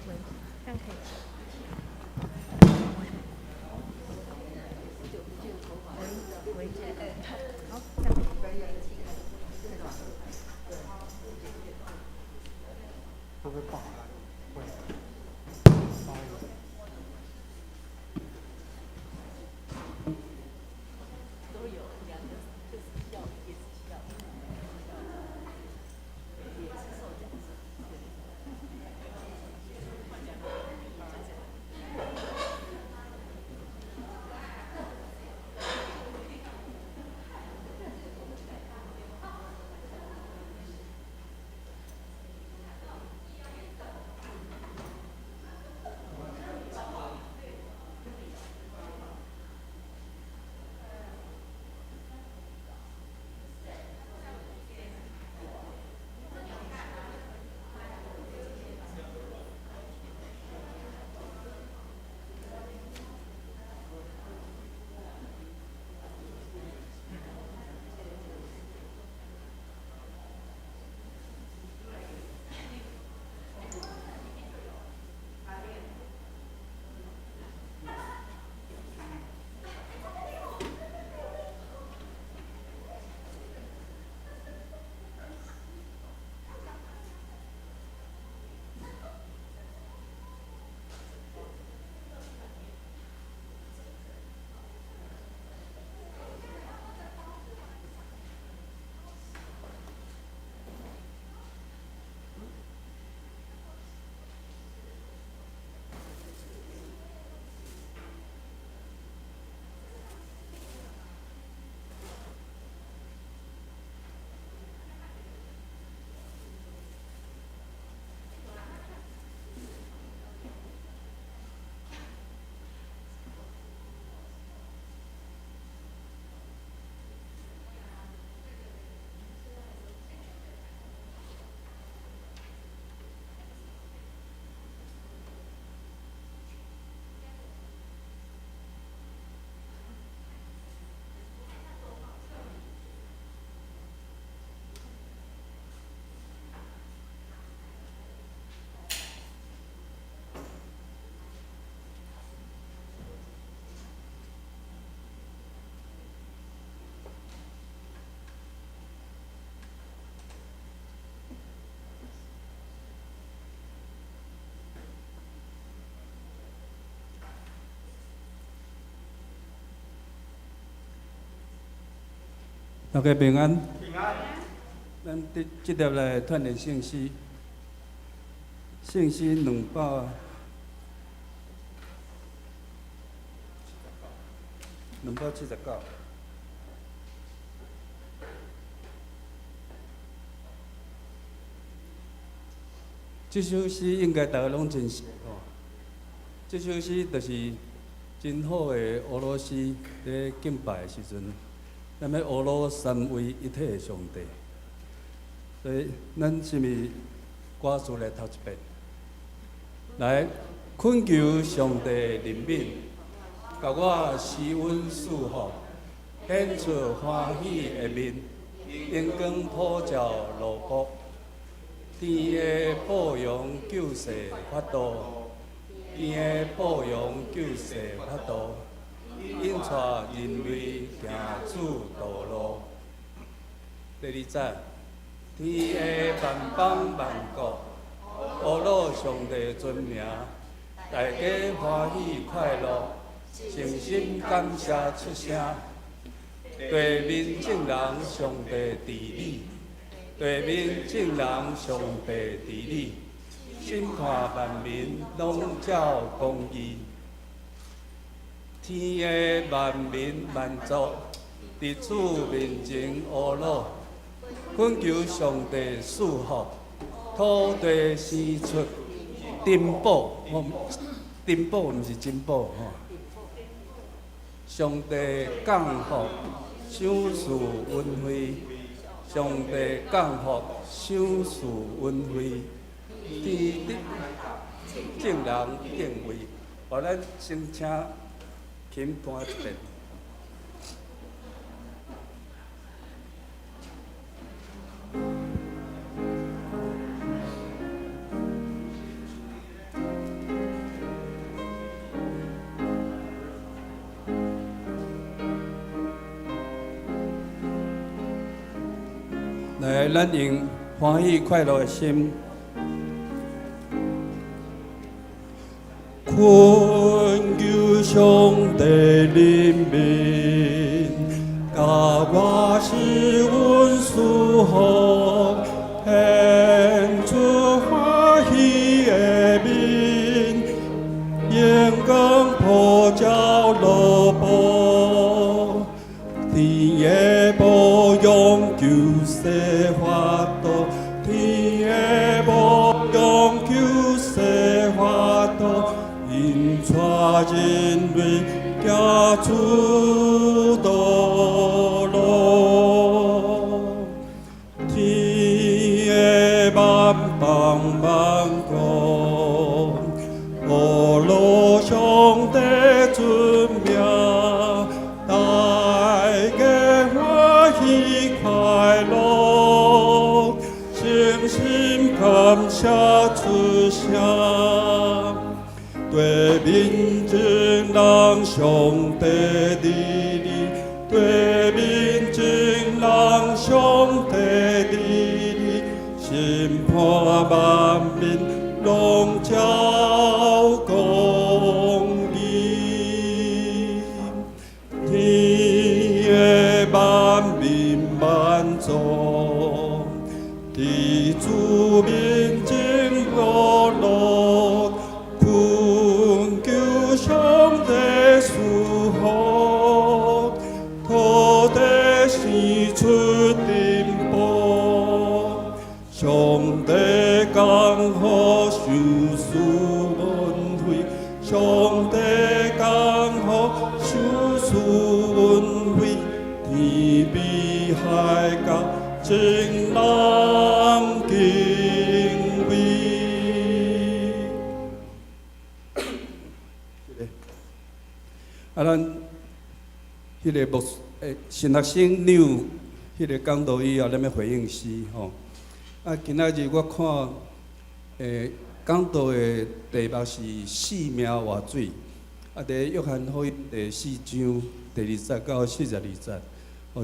围，这样可以。围住，好，这样。会不会爆？会。爆一点。大家平安。平安。咱即条来串联信息，信息279，这首诗应该大家拢真熟哦。这首诗就是真好的俄罗斯咧敬拜的时阵。咱要俄罗三位一体的上帝，所以咱是毋歌词来读一遍？来，恳求上帝怜悯，甲我施恩赐福，显出欢喜的面，阳光普照路卜，天的保佑救世法度，天的保佑救世法度。引带人类行主道路。第2节，天下万邦万国，阿罗上帝尊名，大家欢喜快乐，诚心感谢出声。地面众人上帝治理，地面众人上帝治理，审判万民拢照公义。天的万民万族，伫主面前阿罗，恳求上帝赐福，土地生出珍宝，珍宝毋是珍宝吼。上帝降福，赏赐恩惠，上帝降福，赏赐恩惠，天地众人敬畏。互咱先请。琴弹一遍。来，咱用欢喜快乐的心，困求上帝怜悯，甲我是阮属福，献出欢喜的面，阳光普照路步，天的无用救世法度，天的无用救世法度，因带人类行出道路，天的万邦万国，无路上帝尊名，大家欢喜快乐，诚心感谢出声。对面前人上帝的你，对面前人上帝的你，审判万民拢照公义，天的万民万众，地主面前落落。上帝赐福，土地生出珍宝，上帝刚好受赐恩惠，上帝刚好受赐恩惠，天比海角真人敬畏。咱迄个牧神学生扭迄个讲道以后，咱要回应诗吼。今仔日我看讲道的题目是“生命活水”，伫约翰福音第4章第20节到42节。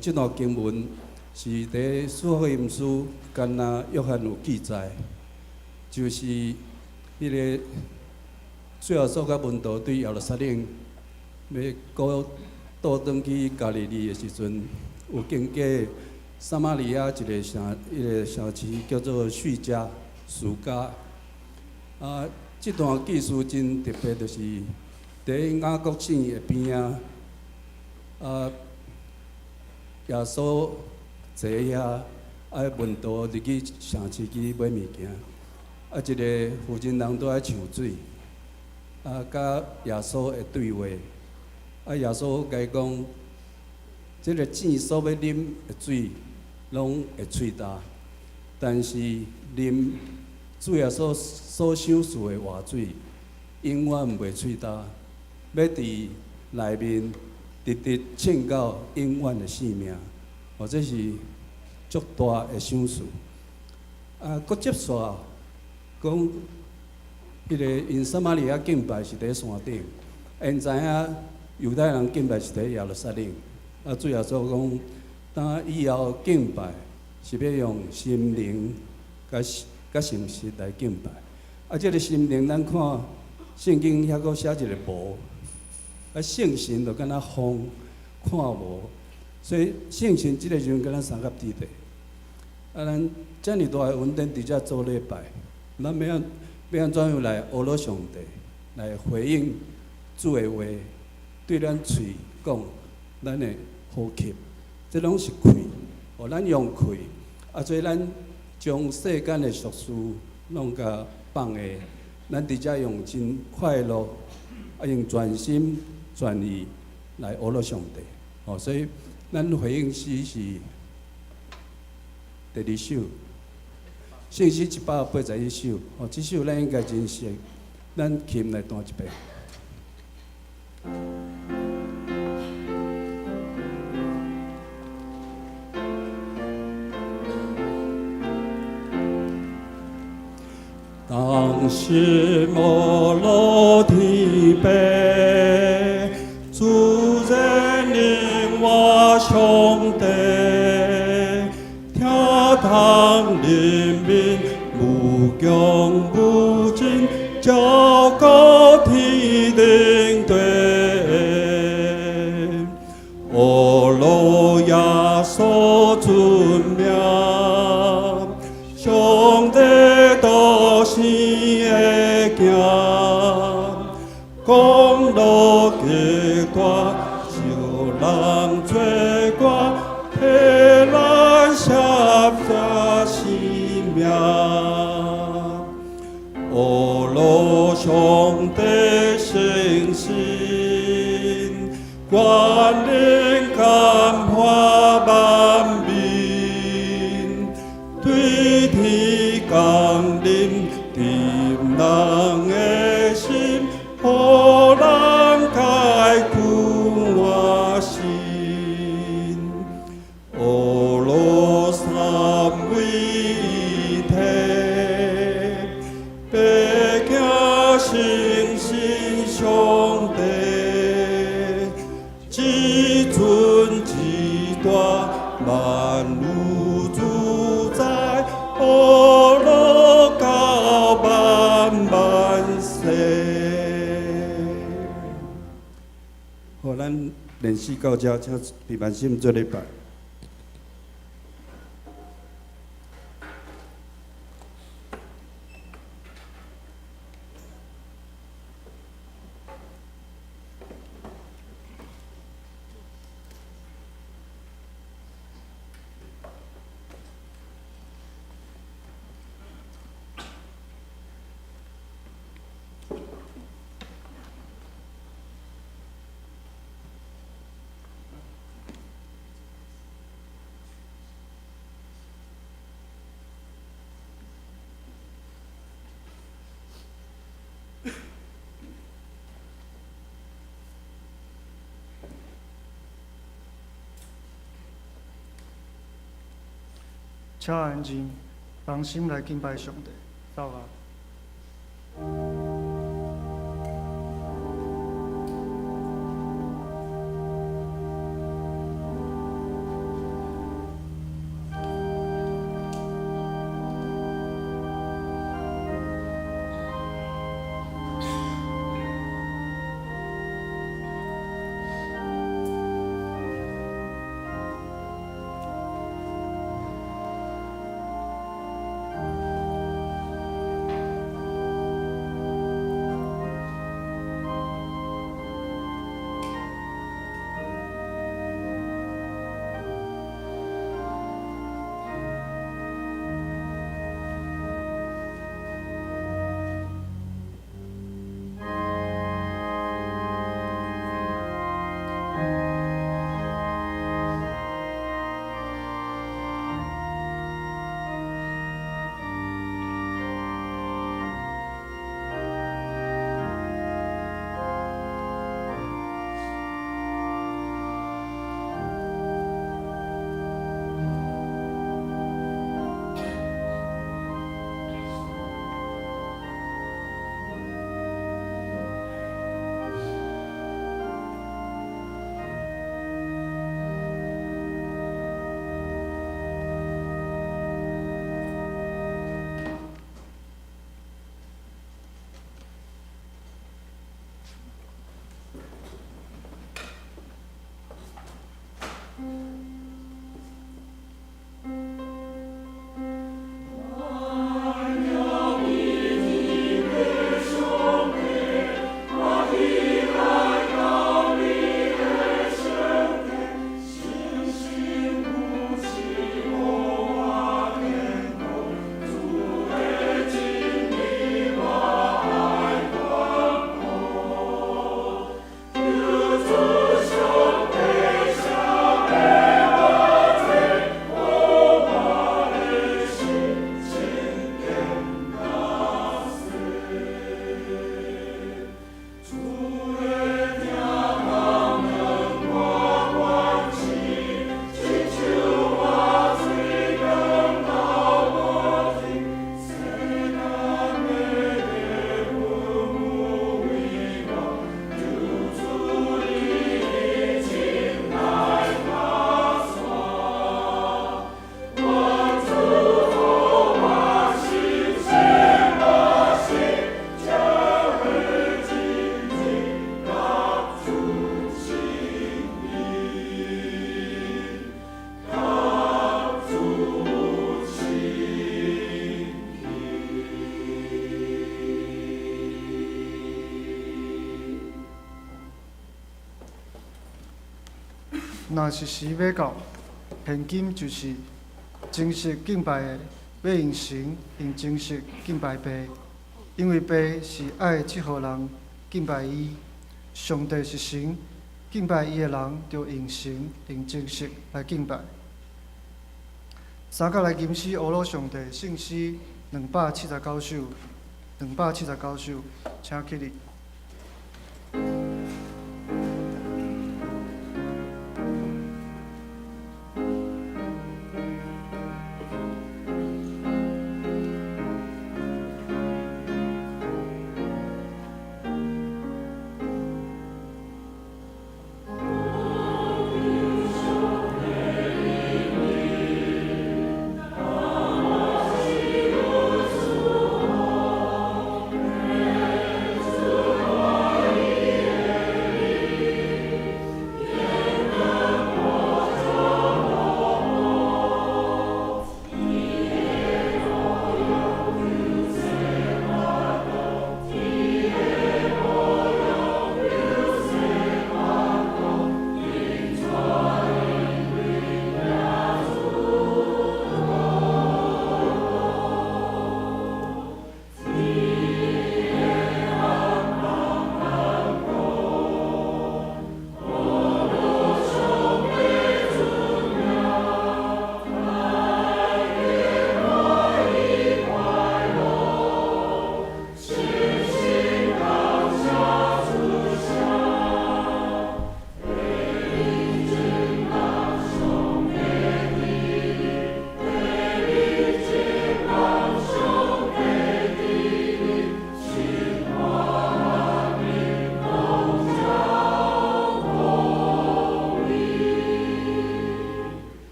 这段经文是伫四福音书干那约翰有记载，就是迄个最后所甲门徒对耶路撒冷。要倒转去加利利的时阵，有经过撒玛利亚一个城市叫做叙加苏加。这段记述真特别，就是伫雅各省的边耶稣坐遐，门徒入去城市去买物件，一个负责人在抢水，甲耶稣的对话。耶稣甲伊讲，这个井所要啉的水，拢会喙焦，但是啉主耶稣所赏赐的活水，永远袂喙焦，要伫内面直直浸到永远的生命。这是足大的赏赐。搁接续讲，迄个因撒玛利亚敬拜是伫山顶，因知影。犹太人敬拜是伫耶路撒冷，主耶稣讲，当以后敬拜是要用心灵甲诚实来敬拜。这个心灵，咱看圣经遐阁写一个无，圣神就敢若风看无，所以圣神即个时阵敢若三甲地地。咱遮尔大的恩典伫遮做礼拜，咱要安怎样来阿罗上帝，来回应主的话？对咱嘴讲，咱会呼吸，这拢是气，互咱用气，所以咱将世间的俗事拢甲放下，咱伫遮用真快乐，用全心全意来阿罗上帝。所以咱回应诗是第2首，圣诗181首。这首咱应该真熟，咱琴来弹一遍。当时摩罗提贝，主人领我兄弟，跳堂人民无穷无尽，昭告天顶对。俄罗耶稣尊名，上帝道生会行，公路极大，受人罪过，替咱写下生命。俄罗上帝圣心，愿能感化万民，对天降临，甜人的心，互人解救我心。俄罗三位一体，白行诚信上帝。至尊至大，万物主宰，俄罗到万世。好，咱练习到这，请平安心做礼拜。请安静，放心来敬拜上帝。走啊！若是时要到，现今就是真实敬拜的，要用神用真实敬拜爸，因为爸是爱即号人敬拜伊。上帝是神，敬拜伊的人就用神用真实来敬拜。三角来吟诗乌鲁上帝圣诗279首，279首，请起立。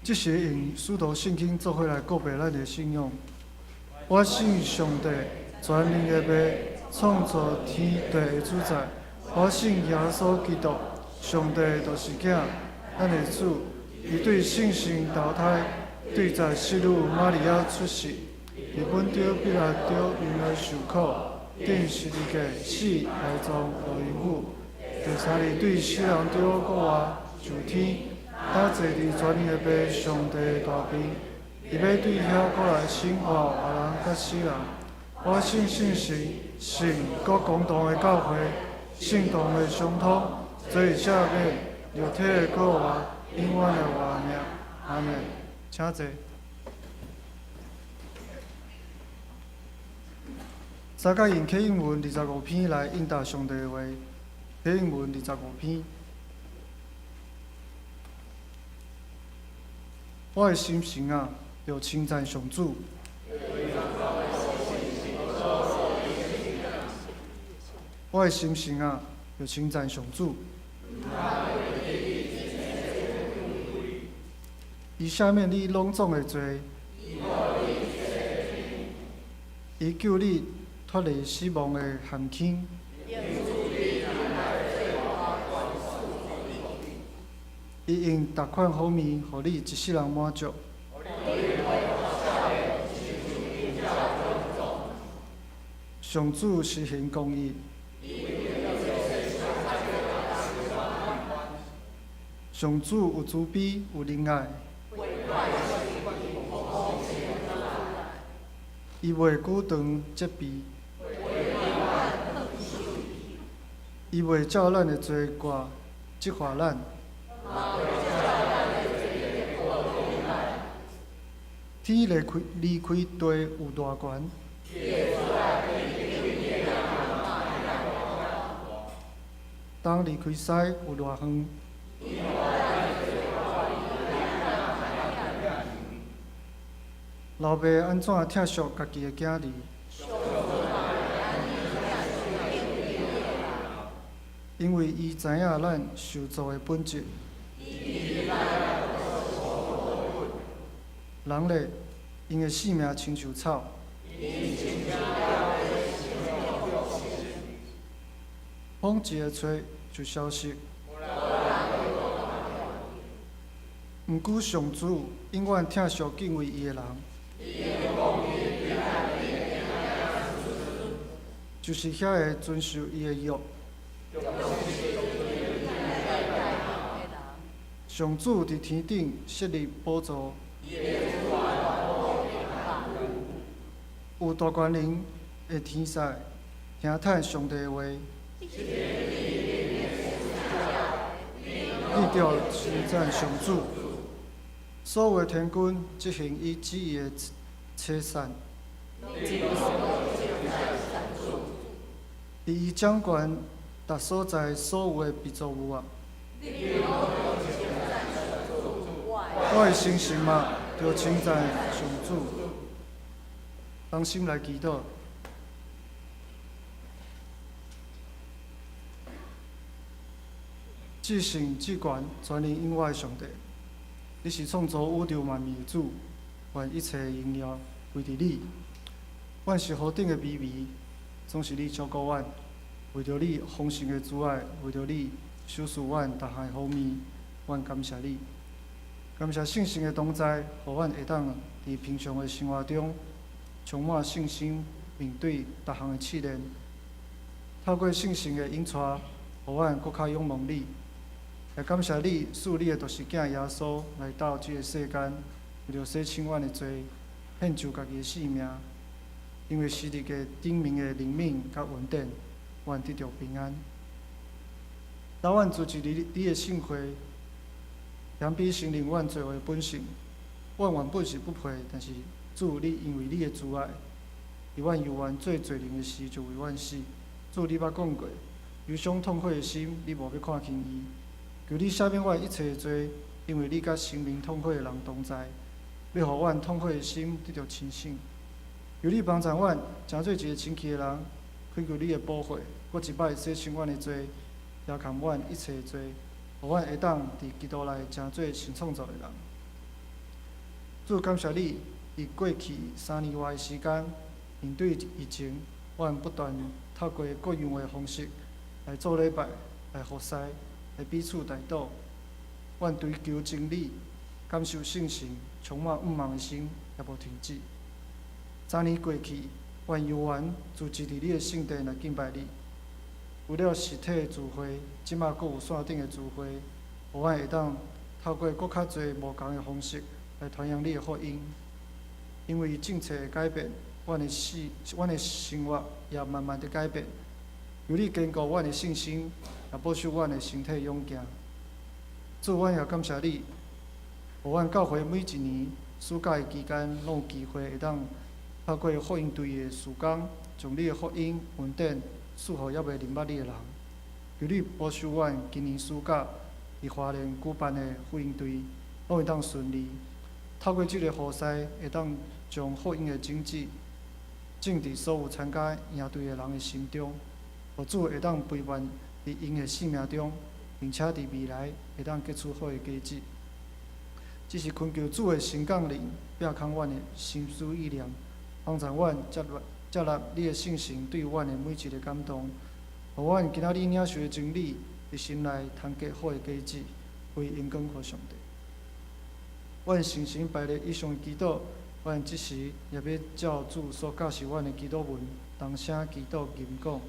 这是用使徒圣经做伙来告白咱的信仰。我信上帝，全能的爸，创造天地的主宰。我信耶稣基督，上帝就是囝，咱的主。伊对圣神投胎，对在西路玛利亚出世，日本着比拉多因而受苦，顶十字架死来从落阴府。第三日对死人着国外上天。他坐伫全能的爸上帝大边，伊要对遐过来审判活人甲死人。我信圣神，信各共同的教会，信同的相通，所以下面肉体的国外，永远的活命。阿门。请坐。三甲用启应文25篇来应答上帝的话。启应文25篇。我的心神啊，要称赞上主。我的心神啊，要称赞上主。伊赦免你拢总的罪，伊救你脱离死亡的陷阱。伊用逐款好物，互你一世人满足。上主实行公义。上主有慈悲，有仁爱。伊袂久长责备。伊袂照咱的罪过责罚咱。天离开地有多悬？东离开西有多远？老爸安怎疼惜家己的囝儿？因为伊知影咱受造的本质。人类因的性命亲像草，风一个吹就消失。毋过上主永远疼惜敬畏伊的人，就是遐个遵守伊的约。上主伫天顶设立宝座，有大官人的天使听叹上帝的话，你着称赞上主。所有的天君执行伊旨意的车善，伫伊掌权达所在所有的被造物啊！我的心神嘛，着称赞上主。当心来祈祷。至圣至权全能永远的上帝，你是创造宇宙万物的主，愿一切的荣耀归伫你。阮是何等的卑微，总是你照顾阮。为着你丰盛的慈爱，为着你守护阮逐项的方面，阮感谢你。感谢圣神的同在，互阮会当伫平常的生活中充满信心，面对逐项的试炼。透过圣神的引带，互阮搁较仰望你。也感谢你赐你的独生囝耶稣来到这个世间，为着洗清阮的罪，献就家己的性命。因为是日个顶面的灵敏甲稳定，阮得着平安。当阮主持你的圣会，强逼承认阮罪恶的本性。阮原本是不配，但是主你因为你的慈爱，伫阮有缘做罪人的时，就为阮死。主你捌讲过，忧伤痛悔的心，你无要看轻伊。求你赦免阮一切的罪，因为你甲生命痛悔的人同在，要互阮痛悔的心得到清醒。求你帮助阮，成做一个清气的人，恳求你的保护，搁一摆洗清阮的罪，也扛阮一切的罪，互阮会当伫基督内成做新创造的人。主感谢你，伫过去3年外的时间，面对疫情，阮不断透过各样的方式来做礼拜、来服侍、来彼此代祷。阮追求真理，感受圣神，充满毋茫的心也无停止。3年过去，阮有缘自持伫你的圣殿来敬拜你。除了实体的聚会，即马阁有线顶的聚会，互阮会当透过搁较侪无同的方式来传扬你的福音。因为政策的改变，阮的生活也慢慢的改变。由你坚固阮的信心，也保守阮的身体勇健。主，阮也感谢你，互阮教会每一年暑假的期间，拢有机会会当透过福音队的事工，将你的福音稳定赐予还未明捌你的人。求你保守阮今年暑假伫花莲举办的福音队，拢会当顺利。透过这个活塞，会当将福音的种子种伫所有参加营队的人的心中，互主会当陪伴伫因的生命中，并且伫未来会当结出好的果子。只是恳求主的神降临，摒空阮的心思意念，帮助阮接纳你的圣神对阮的每一个感动，互阮今仔日领受的真理，伫心内通结好的果子，为荣光互上帝。阮诚心拜列以上的祈祷，阮即时也要照主所教示阮的祈祷文，同声祈祷吟讲。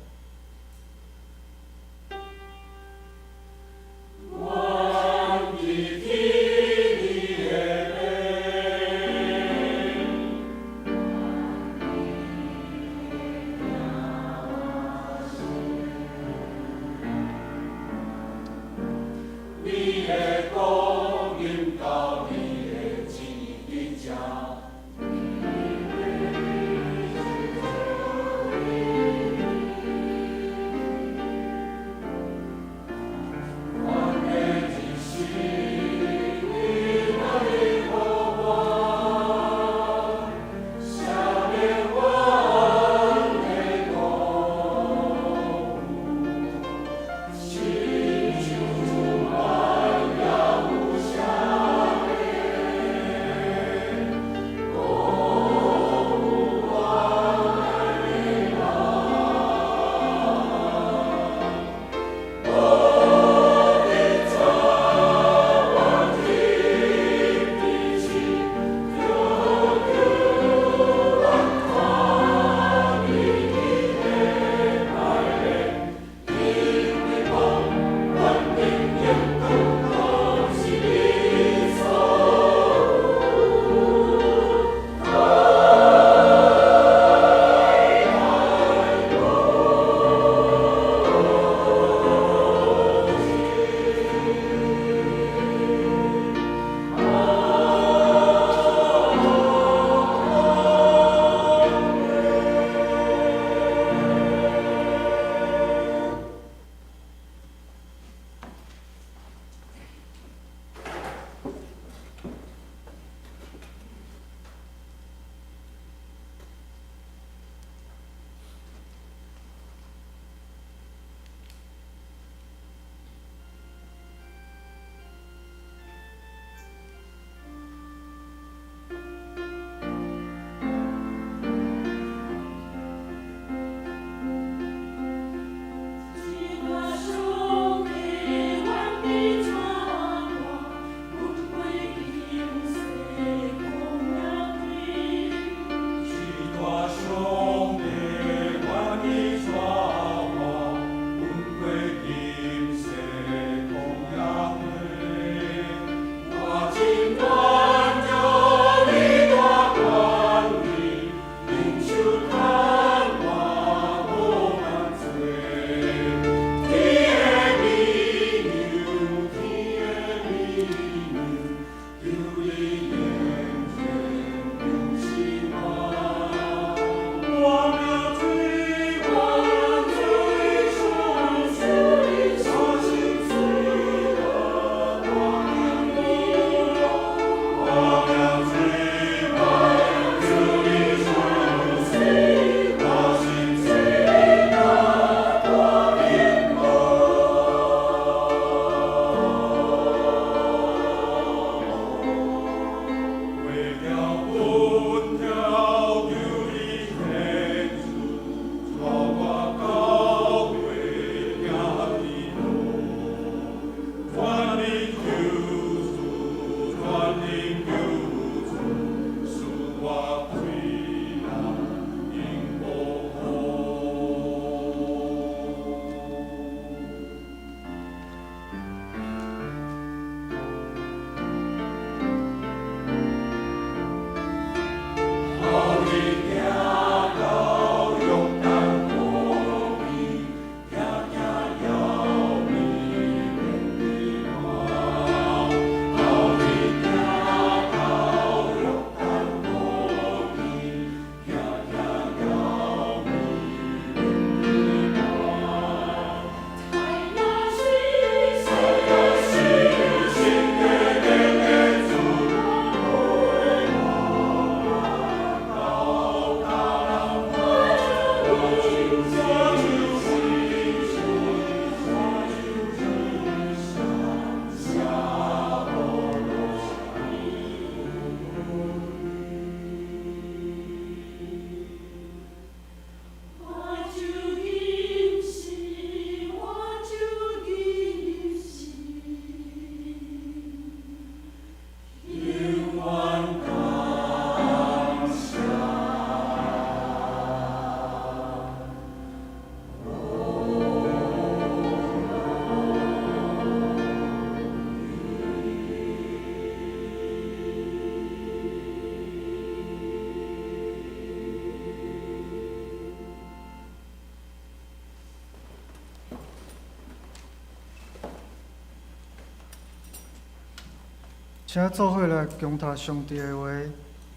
请做伙来共读上帝的话，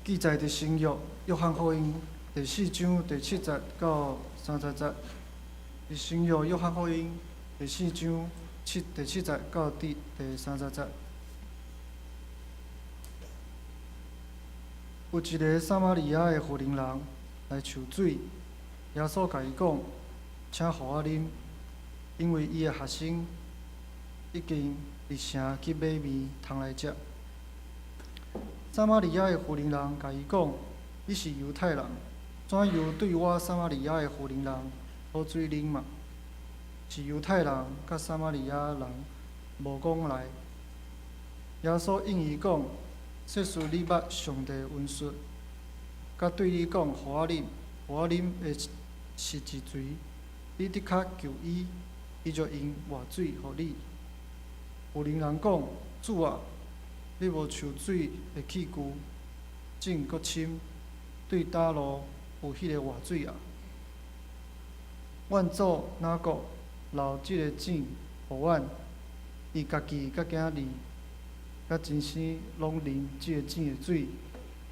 记载伫新约约翰福音第4章第7节到30节。伫新约约翰福音第4章第7节到第30节。有一个撒玛利亚的妇人人来求水，耶稣甲伊讲，请互我啉，因为伊的学生已经入城去买面通来食。撒玛利亚的妇人人甲伊讲，你是犹太人，怎样对我撒玛利亚的妇人人讨水啉嘛？是犹太人甲撒玛利亚人无讲来。耶稣应伊讲，说是你捌上帝恩赐，甲对你讲，互我啉的是一水，你得较求伊，伊就用活水互你。妇人人讲，主啊，你无抽水的器具，井搁深，对倒路有迄个活水啊？阮祖哪个留即个井互阮？伊家己甲囝儿，甲真生拢啉即个井的水，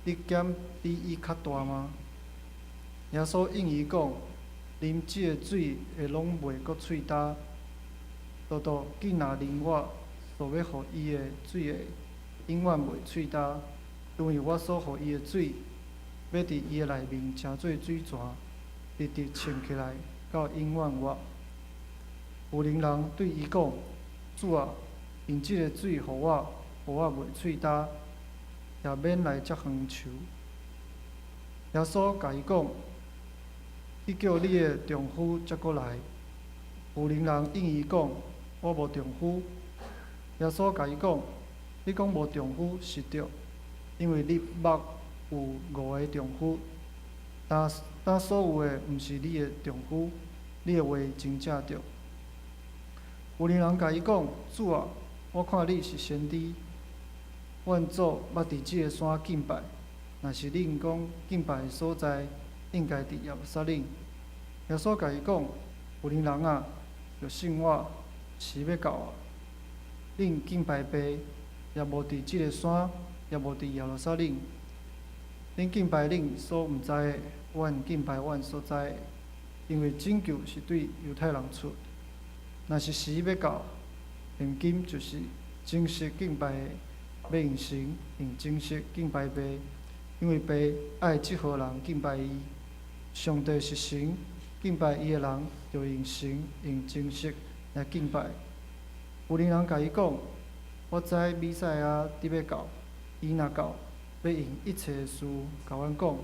你减比伊较大吗？耶稣应伊讲，啉即个水会拢袂搁喙焦，倒紧若啉我所要互伊的水会永远袂喙焦，因为我所互伊的水，要伫伊的内面成做水泉，直直冲起来到永远活。妇人人对伊讲，主啊，用即个水互我袂喙焦，也免来遮远求。耶稣甲伊讲，你叫你的丈夫才过来。妇人人应伊讲，我无丈夫。耶稣甲伊讲，你讲无丈夫是对，因为你捌有5个丈夫，但所有的毋是你的丈夫，你的话真正对。妇人人甲伊讲，主啊，我看你是先知，阮祖捌伫即个山敬拜，若是恁讲敬拜的所在，应该伫耶路撒冷。耶稣甲伊讲，妇人人啊，就信我，时要到啊。恁敬拜爸，也无伫即个山，也无伫耶路撒冷。恁敬拜恁所毋知的，阮敬拜阮所知的，因为拯救是对犹太人出。若是时要到，现今就是正式敬拜的，要用神用正式敬拜爸，因为爸爱即号人敬拜伊。上帝是神，敬拜伊的人就用神用正式来敬拜。妇人人甲伊讲，我知弥赛亚伫要到，伊若到，要用一切的事甲阮讲。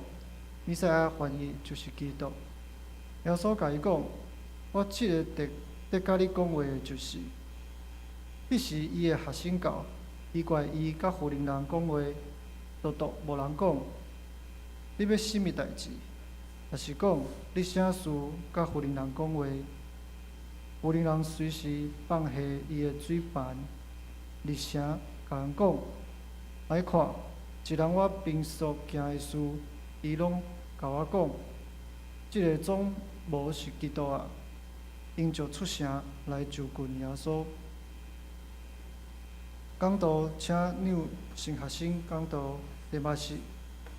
弥赛亚翻译就是基督。耶稣甲伊讲，我即个得甲你讲话的就是，彼时伊的学生到，奇怪伊甲妇人人讲话，独无人讲。你要甚物代志？若是讲你啥事甲妇人人讲话？妇人人随时放下伊的水盘，入城甲人讲：来看，一人我平素行的事，伊拢甲我讲，即个总无是基督啊！因就出城来就近耶稣。讲道请纽神学生讲道题目是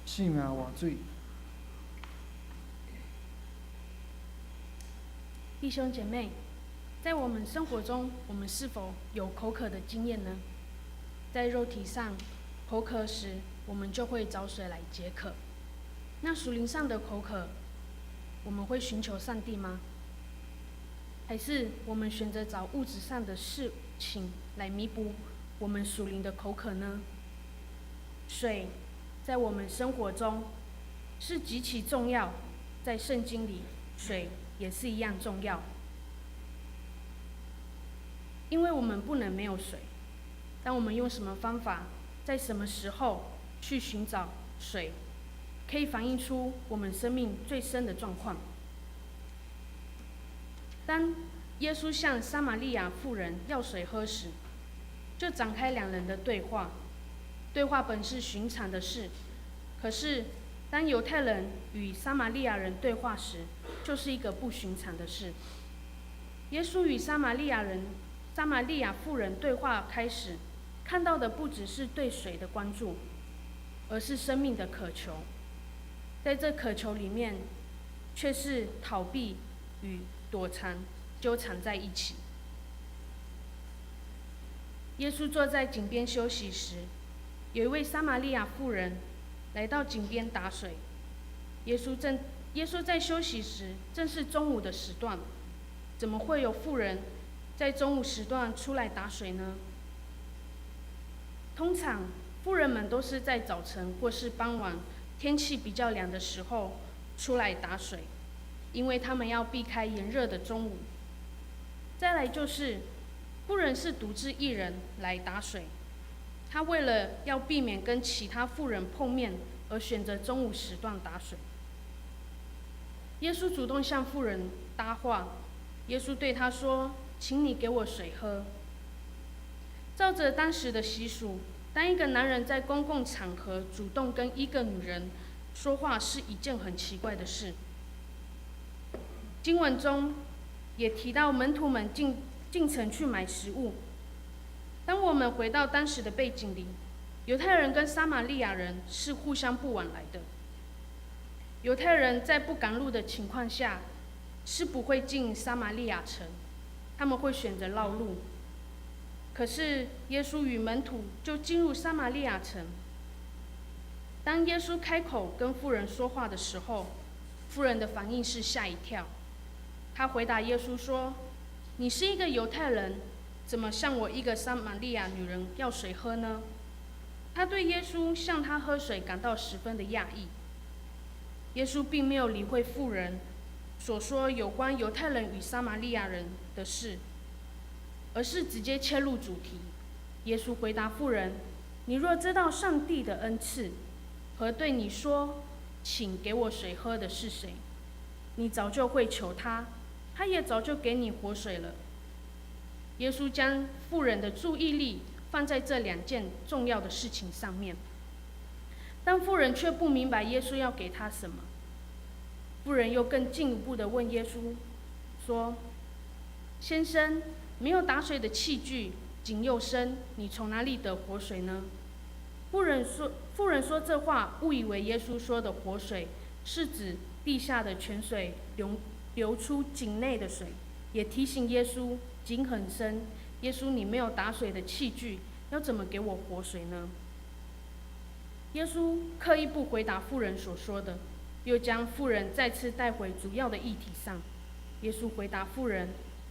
生命活水。弟兄姐妹，在我们生活中，我们是否有口渴的经验呢？在肉体上口渴时，我们就会找水来解渴。那属灵上的口渴，我们会寻求上帝吗？还是我们选择找物质上的事情来弥补我们属灵的口渴呢？水在我们生活中是极其重要，在圣经里，水也是一样重要。因为我们不能没有水，但我们用什么方法，在什么时候去寻找水，可以反映出我们生命最深的状况。当耶稣向撒玛利亚妇人要水喝时，就展开两人的对话。对话本是寻常的事，可是当犹太人与撒玛利亚人对话时，就是一个不寻常的事。耶稣与撒玛利亚妇人对话开始，看到的不只是对水的关注，而是生命的渴求。在这渴求里面，却是逃避与躲藏纠缠在一起。耶稣坐在井边休息时，有一位撒玛利亚妇人来到井边打水。耶稣在休息时，正是中午的时段，怎么会有妇人在中午时段出来打水呢？通常，妇人们都是在早晨或是傍晚，天气比较凉的时候出来打水，因为他们要避开炎热的中午。再来就是，妇人是独自一人来打水，她为了要避免跟其他妇人碰面，而选择中午时段打水。耶稣主动向妇人搭话，耶稣对她说：“请你给我水喝。”照着当时的习俗，当一个男人在公共场合主动跟一个女人说话是一件很奇怪的事。经文中也提到门徒们进城去买食物。当我们回到当时的背景里，犹太人跟撒玛利亚人是互相不往来的。犹太人在不赶路的情况下是不会进撒玛利亚城，他们会选择绕路。可是耶稣与门徒就进入撒玛利亚城。当耶稣开口跟妇人说话的时候，妇人的反应是吓一跳。她回答耶稣说：“你是一个犹太人，怎么向我一个撒玛利亚女人要水喝呢？”她对耶稣向她喝水感到十分的讶异。耶稣并没有理会妇人所说有关犹太人与撒玛利亚人的事，而是直接切入主题。耶稣回答妇人：“你若知道上帝的恩赐和对你说请给我水喝的是谁，你早就会求他，他也早就给你活水了。”耶稣将妇人的注意力放在这两件重要的事情上面，但妇人却不明白耶稣要给她什么。妇人又更进一步地问耶稣说：“先生，没有打水的器具，井又深，你从哪里得活水呢？”妇人说这话，误以为耶稣说的活水是指地下的泉水流出井内的水，也提醒耶稣井很深，耶稣你没有打水的器具，要怎么给我活水呢？耶稣刻意不回答妇人所说的，又将妇人再次带回主要的议题上。耶稣回答妇人：“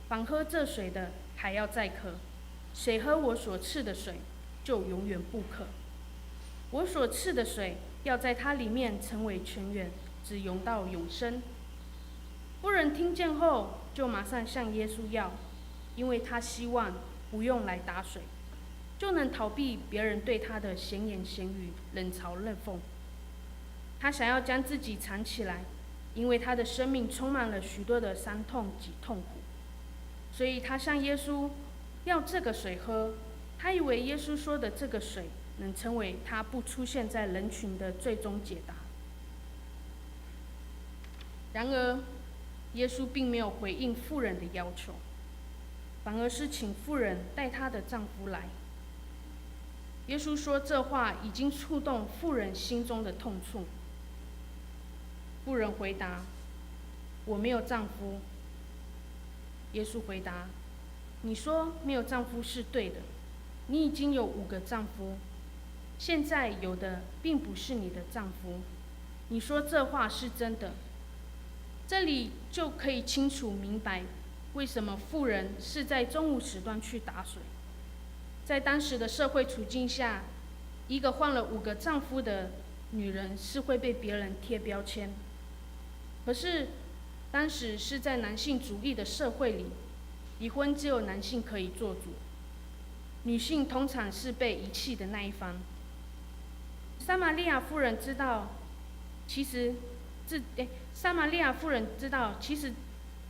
凡喝这水的还要再渴，谁喝我所赐的水，就永远不渴。我所赐的水要在它里面成为泉源，直涌到永生。”妇人听见后，就马上向耶稣要，因为她希望不用来打水，就能逃避别人对她的闲言闲语、冷嘲热讽。她想要将自己藏起来，因为她的生命充满了许多的伤痛及痛苦，所以她向耶稣要这个水喝。她以为耶稣说的这个水能成为她不出现在人群的最终解答。然而，耶稣并没有回应妇人的要求，反而是请妇人带她的丈夫来。耶稣说这话已经触动妇人心中的痛处。妇人回答：“我没有丈夫。”耶稣回答：“你说没有丈夫是对的，你已经有5个丈夫，现在有的并不是你的丈夫。你说这话是真的。”这里就可以清楚明白，为什么妇人是在中午时段去打水。在当时的社会处境下，一个换了5个丈夫的女人是会被别人贴标签。可是，当时是在男性主义的社会里，离婚只有男性可以做主，女性通常是被遗弃的那一方。撒玛利亚妇人知道，其实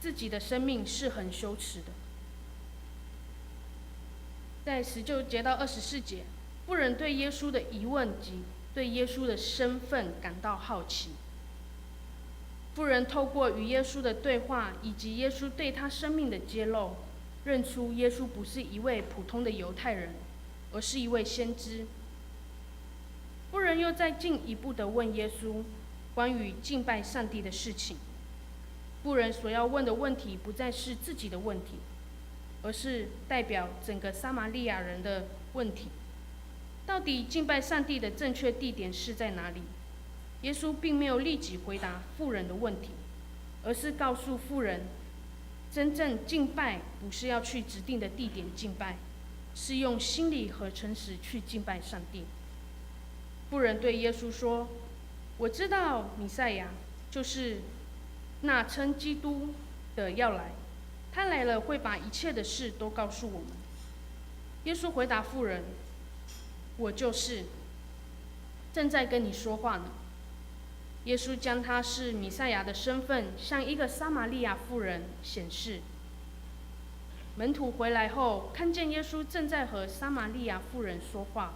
自己的生命是很羞耻的。在19节到24节，妇人对耶稣的疑问及对耶稣的身份感到好奇。妇人透过与耶稣的对话，以及耶稣对她生命的揭露，认出耶稣不是一位普通的犹太人，而是一位先知。妇人又再进一步地问耶稣关于敬拜上帝的事情。妇人所要问的问题不再是自己的问题，而是代表整个撒玛利亚人的问题。到底敬拜上帝的正确地点是在哪里？耶稣并没有立即回答妇人的问题，而是告诉妇人，真正敬拜不是要去指定的地点敬拜，是用心里和诚实去敬拜上帝。妇人对耶稣说：“我知道弥赛亚就是那称基督的要来，他来了会把一切的事都告诉我们。”耶稣回答妇人：“我就是，正在跟你说话呢。”耶稣将他是弥赛亚的身份向一个撒玛利亚妇人显示。门徒回来后，看见耶稣正在和撒玛利亚妇人说话，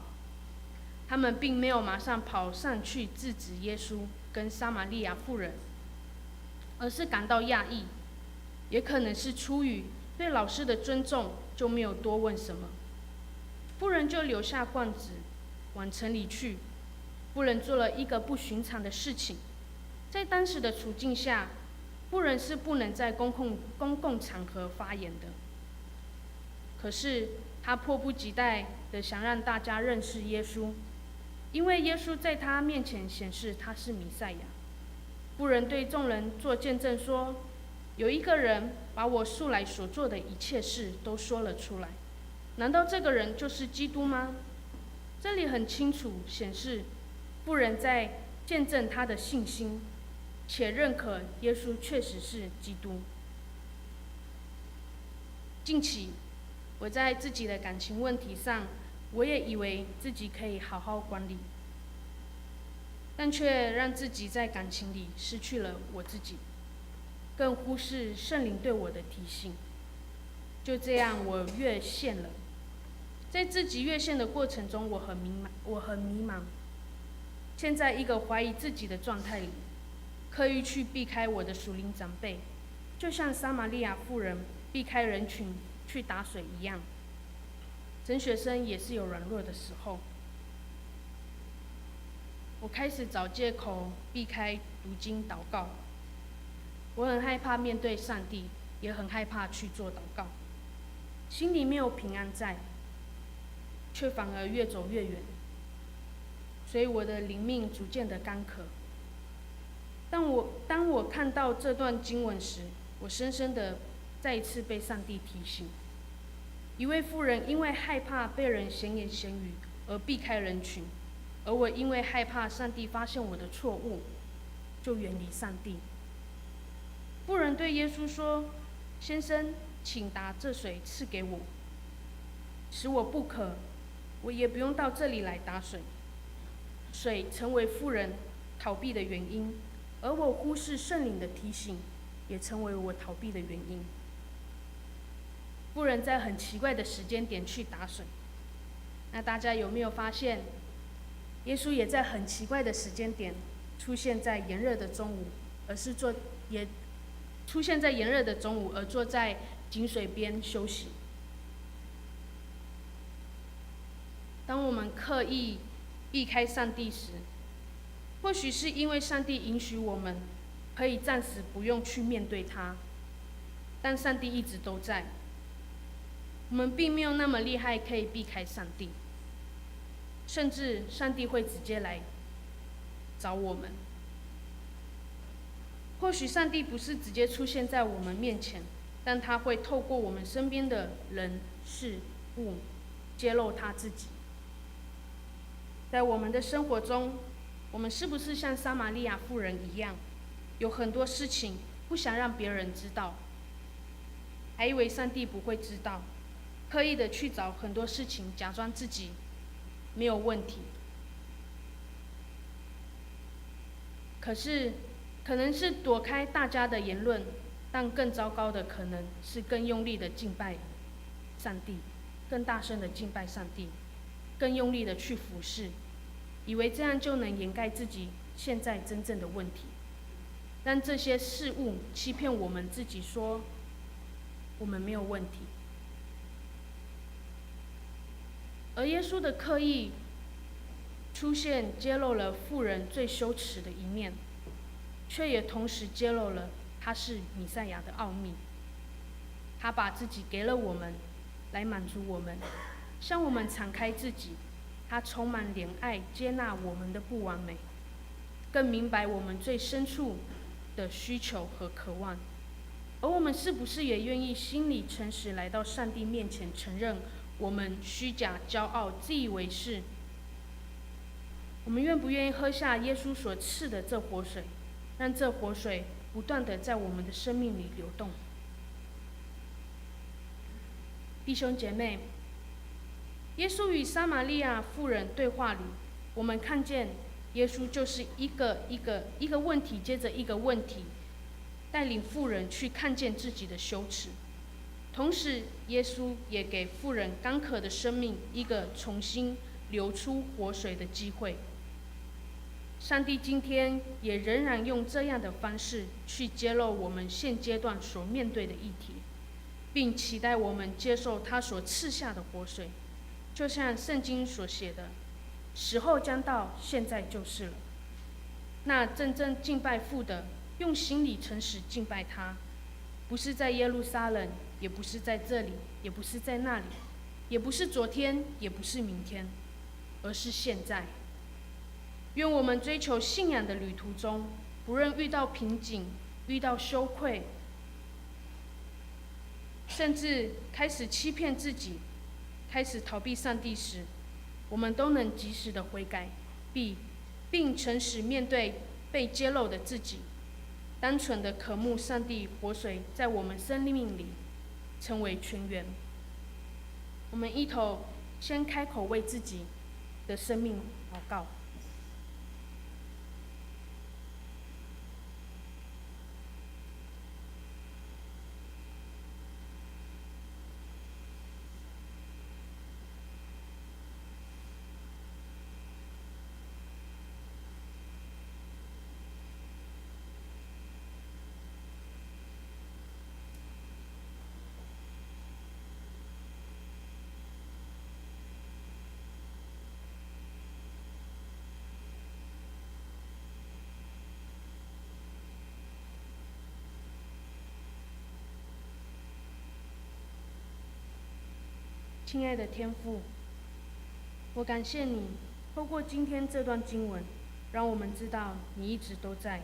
他们并没有马上跑上去制止耶稣跟撒玛利亚妇人，而是感到讶异，也可能是出于对老师的尊重，就没有多问什么。妇人就留下罐子往城里去。妇人做了一个不寻常的事情，在当时的处境下，妇人是不能在公共场合发言的。可是她迫不及待地想让大家认识耶稣，因为耶稣在她面前显示他是弥赛亚。妇人对众人做见证说：“有一个人把我素来所做的一切事都说了出来，难道这个人就是基督吗？”这里很清楚显示妇人在见证他的信心，且认可耶稣确实是基督。近期，我在自己的感情问题上，我也以为自己可以好好管理，但却让自己在感情里失去了我自己，更忽视圣灵对我的提醒。就这样，我越线了。在自己越线的过程中，我很迷茫。陷在一个怀疑自己的状态里，刻意去避开我的属灵长辈，就像撒玛利亚妇人避开人群去打水一样。神学生也是有软弱的时候。我开始找借口避开读经祷告。我很害怕面对上帝，也很害怕去做祷告，心里没有平安在，却反而越走越远。所以我的灵命逐渐的干渴。当我看到这段经文时，我深深的再一次被上帝提醒：一位妇人因为害怕被人闲言闲语而避开人群，而我因为害怕上帝发现我的错误，就远离上帝。妇人对耶稣说：“先生，请拿这水赐给我，使我不渴，我也不用到这里来打水。”水成为妇人逃避的原因，而我忽视圣灵的提醒，也成为我逃避的原因。妇人在很奇怪的时间点去打水，那大家有没有发现，耶稣也在很奇怪的时间点出现在炎热的中午，而坐在井水边休息。当我们刻意避开上帝时，或许是因为上帝允许我们可以暂时不用去面对他，但上帝一直都在。我们并没有那么厉害可以避开上帝，甚至上帝会直接来找我们。或许上帝不是直接出现在我们面前，但他会透过我们身边的人事物揭露他自己。在我们的生活中，我们是不是像撒玛利亚妇人一样，有很多事情不想让别人知道，还以为上帝不会知道，刻意的去找很多事情假装自己没有问题。可是可能是躲开大家的言论，但更糟糕的可能是更用力的敬拜上帝，更大声的敬拜上帝，更用力的去服侍，以为这样就能掩盖自己现在真正的问题，让这些事物欺骗我们自己，说我们没有问题。而耶稣的刻意出现，揭露了妇人最羞耻的一面，却也同时揭露了他是弥赛亚的奥秘。他把自己给了我们，来满足我们，向我们敞开自己。他充满怜爱，接纳我们的不完美，更明白我们最深处的需求和渴望。而我们是不是也愿意心里诚实来到上帝面前，承认我们虚假、骄傲、自以为是？我们愿不愿意喝下耶稣所赐的这活水，让这活水不断地在我们的生命里流动？弟兄姐妹，耶稣与撒玛利亚妇人对话里，我们看见耶稣就是一个问题接着一个问题，带领妇人去看见自己的羞耻。同时，耶稣也给妇人干渴的生命一个重新流出活水的机会。上帝今天也仍然用这样的方式去揭露我们现阶段所面对的议题，并期待我们接受他所赐下的活水。就像圣经所写的，时候将到，现在就是了。那真正敬拜父的，用心里诚实敬拜他，不是在耶路撒冷，也不是在这里，也不是在那里，也不是昨天，也不是明天，而是现在。愿我们追求信仰的旅途中，不论遇到瓶颈，遇到羞愧，甚至开始欺骗自己，开始逃避上帝时，我们都能及时的悔改，并诚实面对被揭露的自己，单纯的渴慕上帝活水在我们生命里成为泉源。我们一同先开口为自己的生命祷告。亲爱的天父，我感谢你透过今天这段经文，让我们知道你一直都在，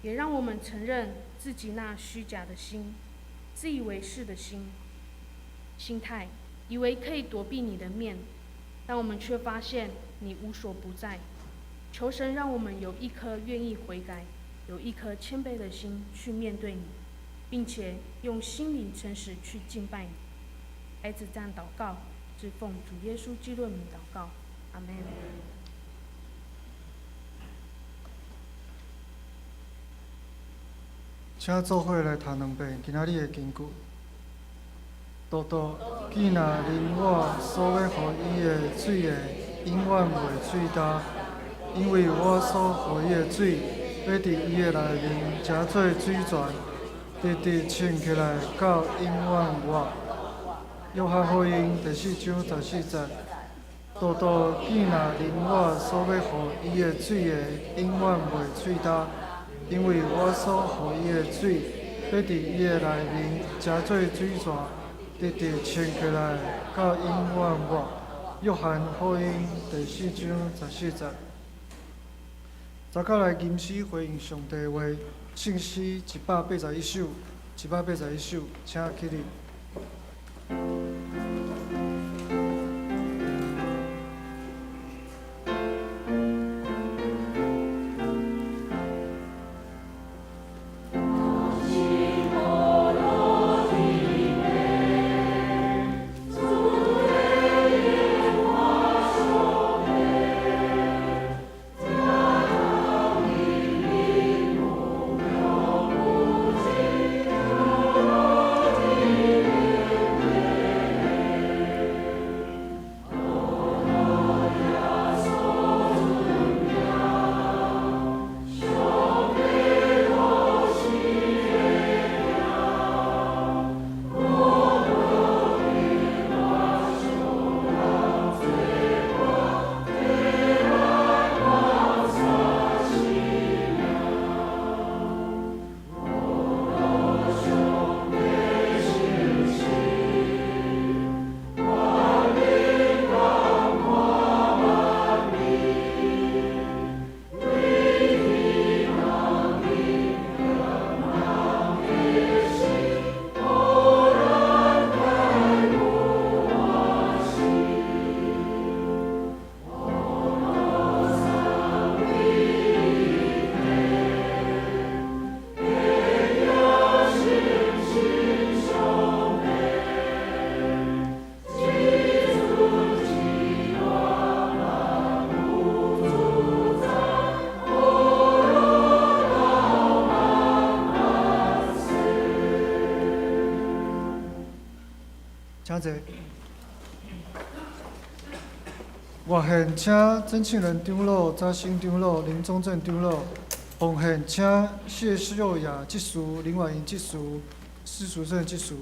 也让我们承认自己那虚假的心、自以为是的心态，以为可以躲避你的面，但我们却发现你无所不在。求神让我们有一颗愿意悔改、有一颗谦卑的心去面对你，并且用心灵诚实去敬拜你。孩子这样祷告，是奉主耶稣基督的名祷告，阿们。请做伙来读两遍今仔日的经句。道道既若啉我所要予伊的水的，永远袂水干，因为我所予伊的水，要伫伊的内面成做水泉，直直涌起来到永远活。约翰福音第4章14节，道道既若啉我所要予伊的水的，永远袂水干，因为我所予伊的水，要伫伊的内面成做水泉，直直涌起来到永远活。约翰福音第4章14节。早起来吟诗回应上帝的话，圣诗181首，181首，请起立。请坐。外县请曾庆仁长老、查新长老、林宗正长老；奉县请谢秀雅执事、林婉莹执事、施淑胜执事。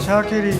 请起立。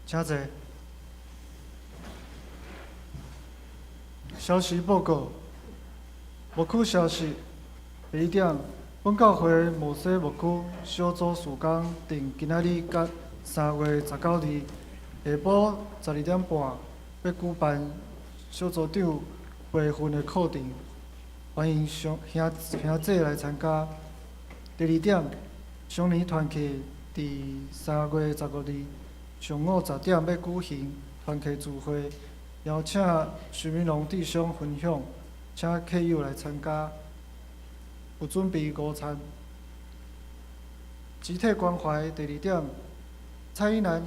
请坐。消息报告：牧区消息，第一点，本教会无西牧区小组事工定今仔日甲3月19日下晡12点半要举办小组长培训的课程，欢迎兄姐来参加。第二点，双年团契伫3月15日上午10点要举行团契聚会，邀请徐明龙弟兄分享，请客友来参加。有准备午餐。集体关怀第2点，蔡依兰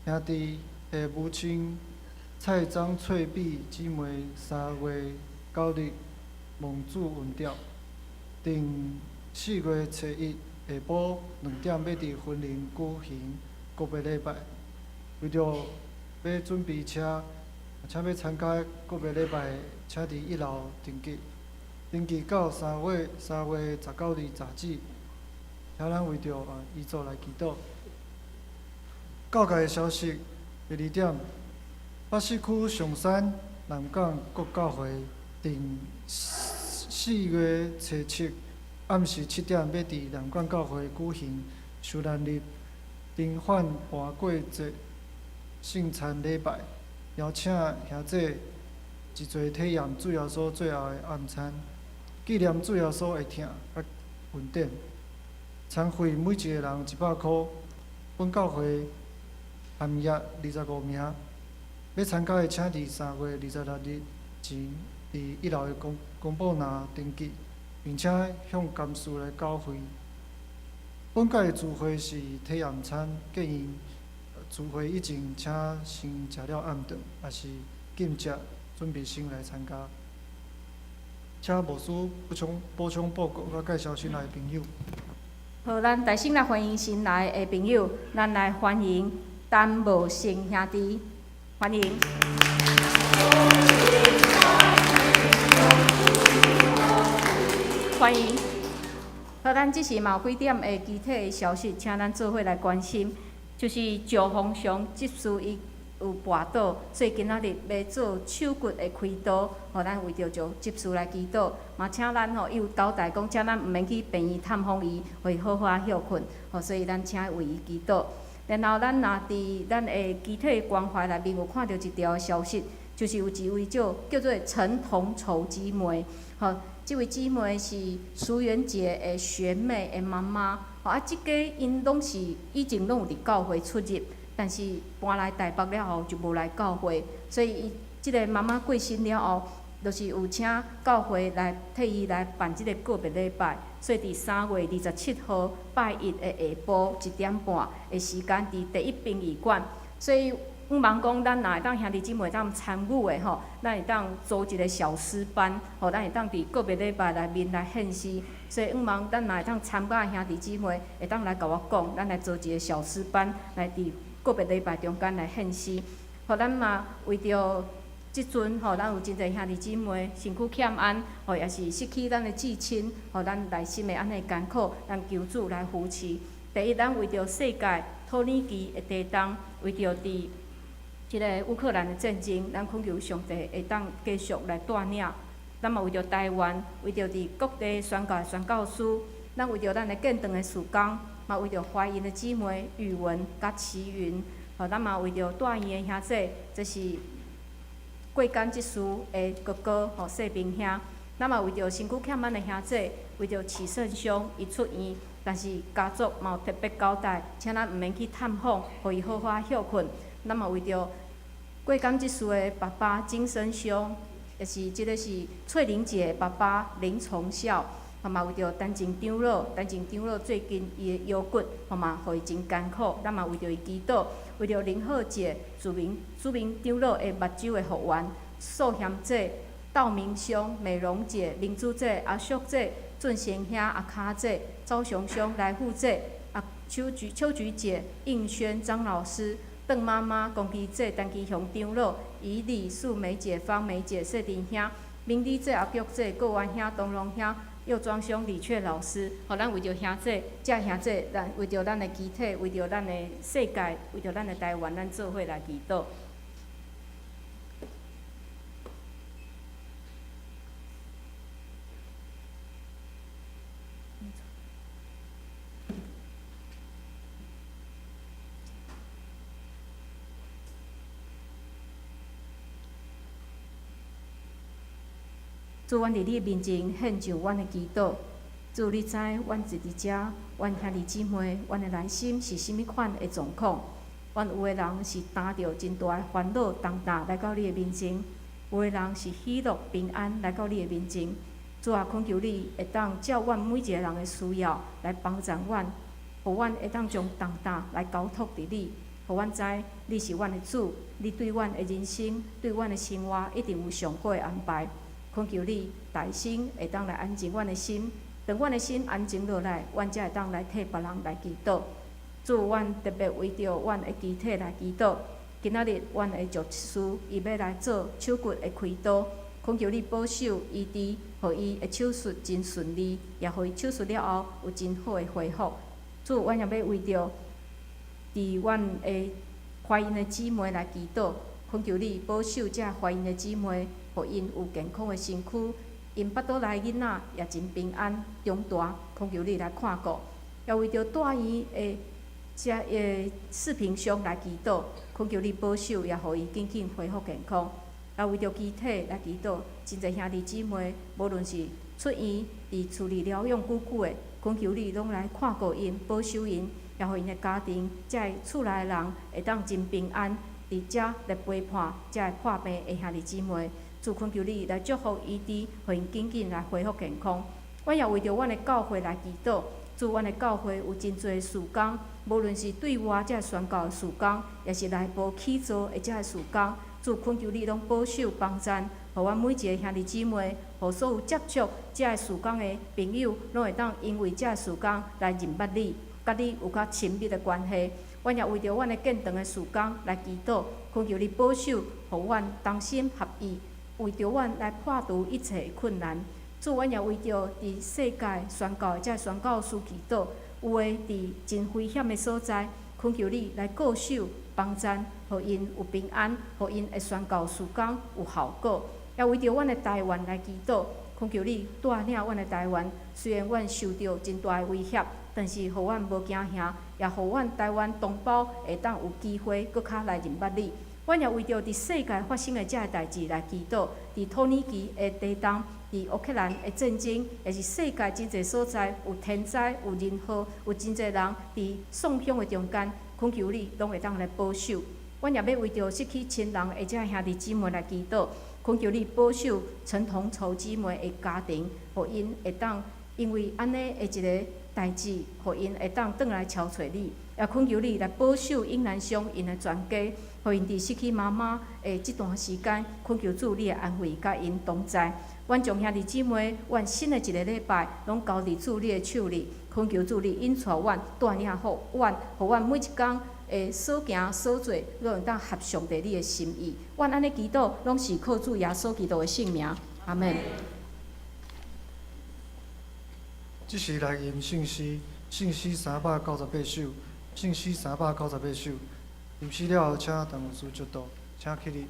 兄弟的母亲蔡张翠碧姊妹3月9日蒙主运掉，定4月7日下晡2点要伫婚林举行告别礼拜。为着要准备车，请要参加告别礼拜，请伫1楼登记。登记到3月19日早止，请咱为着遗族来祈祷。教界的消息，第2点，北市区上山南港国教会定4月7日暗时7点要伫南港教会举行受难日平反盘过节圣餐礼拜，邀请兄姐一齐体验主耶稣最后的暗餐。纪念主耶稣的疼甲恩典，餐费每一个人100块。本教会含约25名，要参加的请伫3月26日前伫1楼的公报栏登记，并且向监事来缴费。本届聚会是体验餐，建议聚会以前请先食了暗顿，也是禁食，准备先来参加。请牧师补充报告，甲介绍新来的朋友。好，咱大先来欢迎新来的朋友，咱来欢迎陈茂成兄弟，欢迎。欢迎。好，咱即是嘛有几点的具体的消息，请咱做伙来关心。就是石峰祥执事伊有跋倒，所以今仔日要做手骨的开刀，咱为着就执事来祈祷，嘛请咱伊有交代讲，请咱毋免去病院探访伊，互伊好好休困，所以咱请为伊祈祷。然后咱若伫咱的集体关怀内面有看到一条消息，就是有一位叫做陈同筹姊妹，这位姊妹是苏元杰的学妹的妈妈，即家因拢是以前拢有伫教会出入，但是搬来台北了后就无来教会，所以伊即个妈妈过身了后，就是有请教会来替伊来办即个告别礼拜，所以伫3月27号拜一的下晡1点半的时间，伫第一殡仪馆，所以。毋茫讲，咱若会当兄弟姊妹当参与的咱会当组一个小诗班，咱会当伫个别礼拜内面来献诗。所以毋茫咱若会当参加的兄弟姊妹，会当来甲我讲，咱来做一个小诗班，来伫个别礼拜中间来献诗。咱嘛为着即阵咱有真侪兄弟姊妹身躯欠安，也是失去咱的至亲，咱内心的安尼艰苦，咱求主来扶持。第一，咱为着世界土耳其的地动，为着伫即个乌克兰的战争，咱恳求上帝会当继续来带领。咱嘛为着台湾，为着伫各地宣教的宣教师，咱为着咱的建堂的事工，嘛为着怀孕的姊妹宇文甲齐云，咱嘛为着带院的兄弟，这是过干即事的哥哥世平兄，咱嘛为着身躯欠安的兄弟，为着齐胜兄伊出院，但是家族嘛有特别交代，请咱毋免去探访，互伊好好休困。咱嘛为着过感即事的爸爸金生兄，也是即个是翠玲姐的爸爸林崇孝，嘛为着陈前长老最近伊的腰骨，嘛互伊真艰苦，咱嘛为着伊祈祷，为着林浩姐、朱明长老的目睭的复原，素贤姐、道明兄、美容姐、明珠姐、阿淑姐、俊贤兄、阿卡姐、赵雄兄、来富姐、秋菊姐、应轩、张老师。邓妈妈、公基姐、陈其雄长老、怡丽、素梅姐、方梅姐、谢đình兄、明理姐、阿菊姐、郭元兄、东龙兄、幼庄兄、李雀老师，咱为着兄弟，这兄弟，咱为着咱的集体，为着咱的世界，为着咱的台湾，咱做伙来祈祷。主，阮伫你面前献上阮的祈祷。主，你知阮伫遮，阮兄弟姊妹，阮的内心是甚物款的状况？阮有的人是担着真大的烦恼重担来到你的面前，有的人是喜乐平安来到你的面前。主啊，恳求你会当照阮每一个人的需要来帮助阮，互阮会当将重担来交托伫你，互阮知你是阮的主，你对阮的人生、对阮的生活一定有上好的安排。恳求你大心会当来安静阮的心，当阮的心安静落来，阮才会当来替别人来祈祷。主，阮特别为着阮的肢体来祈祷。今仔日，阮的牧师伊要来做手骨的开刀，恳求你保守医治，互伊的手术真顺利，也互伊手术了后有真好的恢复。主，阮也要为着伫阮的怀孕的姊妹来祈祷，恳求你保守这怀孕的姊妹，互因有健康的身躯，因腹肚内囡仔也真平安长大，恳求你来看顾。也为着带院的视频上来祈祷，恳求你保守，也互伊紧紧恢复健康。也为着肢体来祈祷，真侪兄弟姊妹，无论是出院伫厝里疗养久久的，恳求你拢来看顾因，保守因，也互因的家庭，才会厝内的人会当真平安。伫遮来陪伴，才会破病的兄弟姊妹，主恳求你来祝福医治，互因紧紧来恢复健康。阮也为着阮的教会来祈祷，主主，阮的教会有真侪事工，无论是对外才宣告的事工，也是内部起造的遮个事工，主恳求你拢保守帮赞，互阮每一个兄弟姊妹，互所有接触遮个事工的朋友，拢会当因为遮个事工来认捌你，甲你有较亲密的关系。阮也为着阮的建堂的事工来祈祷，恳求你保守，互阮同心合意，为着阮来破除一切困难。主，阮也为着伫世界宣告遮宣告书祈祷，有诶伫真危险的所在，恳求你来固守帮赞，互因有平安，互因会宣告事工有效果。也为着阮的台湾来祈祷，恳求你带领阮的台湾，虽然阮受到真大的威胁，但是互阮无惊吓，也互阮台湾同胞会当有机会搁较来认捌你。阮也为着伫世界发生的遮个代志来祈祷，伫土耳其的地震，伫乌克兰的战争，也是世界真侪所在有天灾、有人祸，有真侪人伫丧凶的中间，恳求你拢会当来保守。阮也要为着失去亲人的遮个兄弟姊妹来祈祷，恳求你保守陈同仇姊妹的家庭，互因会当因为安尼的一个代志，互因会当转来超找你。也恳求你来保守英兰乡因的全家，互因伫失去妈妈的这段时间，恳求主你的安慰甲因同在。阮将兄弟姊妹，阮新的一个礼拜，拢交伫主你的手里，恳求主你引带阮，带领好阮，互阮每一工的所行所做，拢会当合上帝你的心意。阮安尼祈祷，拢是靠主耶稣基督的圣名，阿门。即是来吟圣诗398首，圣诗398首。吟诗了后，请同牧师祝祷，请起立。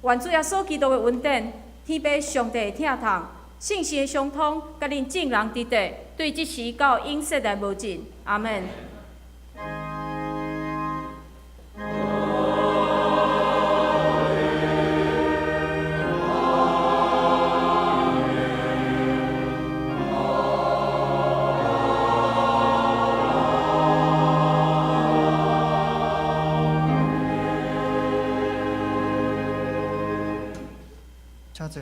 愿主耶稣基督的恩典、天父上帝的疼痛、圣神的相通，甲恁众人伫地，对即时到永世来无尽。阿门。请坐。